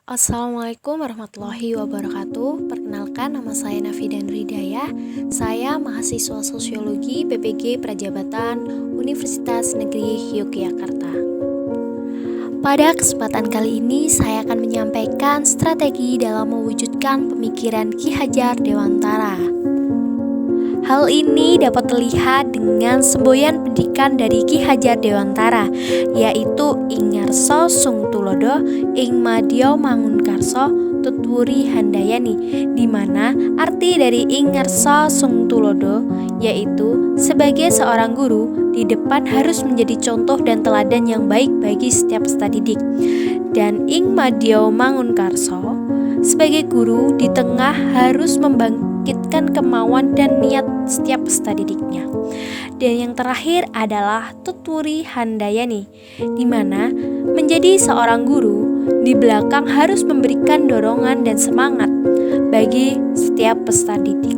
Assalamualaikum warahmatullahi wabarakatuh. Perkenalkan, nama saya Nafidan Ridaya. Saya mahasiswa Sosiologi PPG Prajabatan Universitas Negeri Yogyakarta. Pada kesempatan kali ini saya akan menyampaikan strategi dalam mewujudkan pemikiran Ki Hajar Dewantara. Hal ini dapat terlihat dengan semboyan pendidikan dari Ki Hajar Dewantara, yaitu Ing Ngarsa Sung Tulodo, Ing Madya Mangunkarsa, Tutwuri Handayani, di mana arti dari Ing Ngarsa Sung Tulodo yaitu sebagai seorang guru di depan harus menjadi contoh dan teladan yang baik bagi setiap peserta didik, dan Ing Madya Mangunkarsa sebagai guru di tengah harus membangkitkan kemauan dan niat setiap peserta didiknya. Dan yang terakhir adalah Tutwuri Handayani, di mana menjadi seorang guru di belakang harus memberikan dorongan dan semangat bagi setiap peserta didik.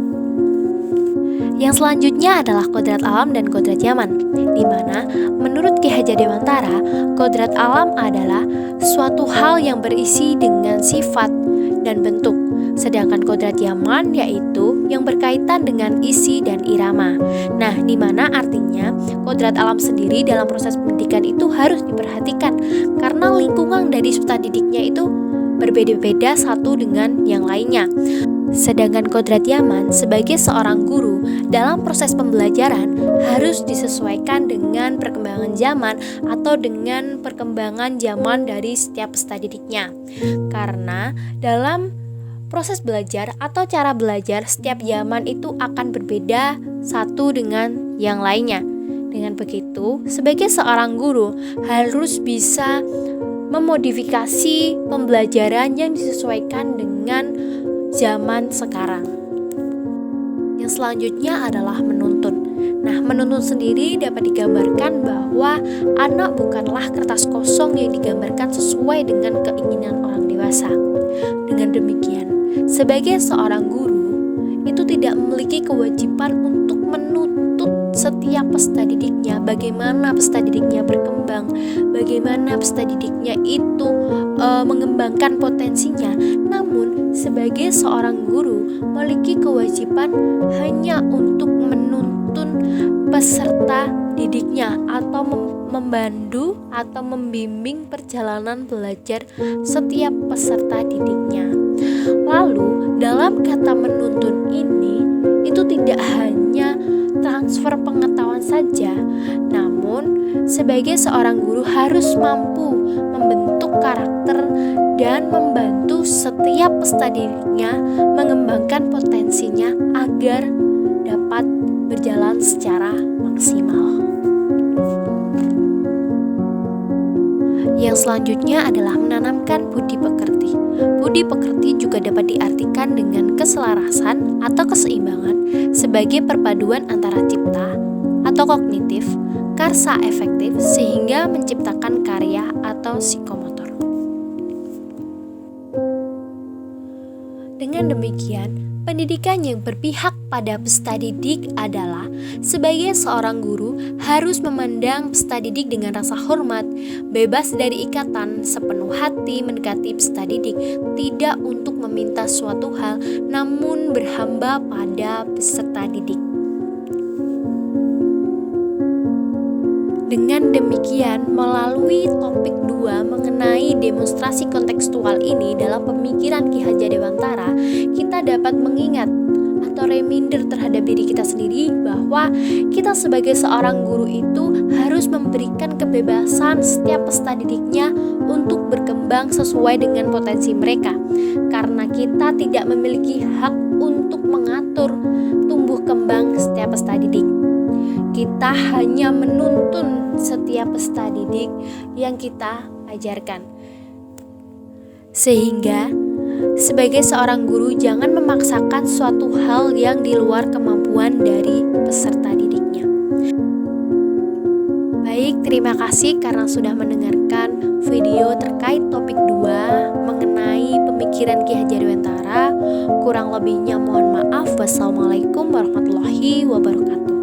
Yang selanjutnya adalah kodrat alam dan kodrat zaman, di mana menurut Ki Hajar Dewantara, kodrat alam adalah suatu hal yang berisi dengan sifat dan bentuk, sedangkan kodrat zaman yaitu yang berkaitan dengan isi dan irama. Nah, di mana artinya kodrat alam sendiri dalam proses pendidikan itu harus diperhatikan karena lingkungan dari peserta didiknya itu berbeda-beda satu dengan yang lainnya. Sedangkan kodrat zaman sebagai seorang guru dalam proses pembelajaran harus disesuaikan dengan perkembangan zaman atau dengan perkembangan zaman dari setiap peserta didiknya. Karena dalam proses belajar atau cara belajar setiap zaman itu akan berbeda satu dengan yang lainnya. Dengan begitu, sebagai seorang guru harus bisa memodifikasi pembelajaran yang disesuaikan dengan zaman sekarang. Yang selanjutnya adalah menuntun. Nah, menuntun sendiri dapat digambarkan bahwa anak bukanlah kertas kosong yang digambarkan sesuai dengan keinginan orang dewasa. Dengan demikian, sebagai seorang guru itu tidak memiliki kewajiban untuk menuntut setiap peserta didiknya, bagaimana peserta didiknya berkembang, bagaimana peserta didiknya itu mengembangkan potensinya. Namun sebagai seorang guru memiliki kewajiban hanya untuk menuntun peserta didiknya atau membantu atau membimbing perjalanan belajar setiap peserta didiknya. Lalu dalam kata menuntun ini itu tidak hanya transfer pengetahuan saja, namun sebagai seorang guru harus mampu membentuk karakter dan membantu setiap peserta didiknya mengembangkan potensinya agar dapat berjalan secara maksimal. Yang selanjutnya adalah menanamkan budi pekerti. Budi pekerti juga dapat diartikan dengan keselarasan atau keseimbangan sebagai perpaduan antara cipta atau kognitif, karsa efektif sehingga menciptakan karya atau psikomotor. Dengan demikian, pendidikan yang berpihak pada peserta didik adalah sebagai seorang guru harus memandang peserta didik dengan rasa hormat, bebas dari ikatan, sepenuh hati mendekati peserta didik, tidak untuk meminta suatu hal, namun berhamba pada peserta didik. Dengan demikian, melalui topik 2 mengenai demonstrasi kontekstual ini dalam pemikiran Ki Hajar Dewantara, kita dapat mengingat atau reminder terhadap diri kita sendiri bahwa kita sebagai seorang guru itu harus memberikan kebebasan setiap peserta didiknya untuk berkembang sesuai dengan potensi mereka, karena kita tidak memiliki hak untuk mengatur tumbuh kembang setiap peserta didik. Kita hanya menuntun setiap peserta didik yang kita ajarkan. Sehingga sebagai seorang guru jangan memaksakan suatu hal yang di luar kemampuan dari peserta didiknya. Baik, terima kasih karena sudah mendengarkan video terkait topik 2 mengenai pemikiran Ki Hajar Dewantara. Kurang lebihnya mohon maaf. Wassalamualaikum warahmatullahi wabarakatuh.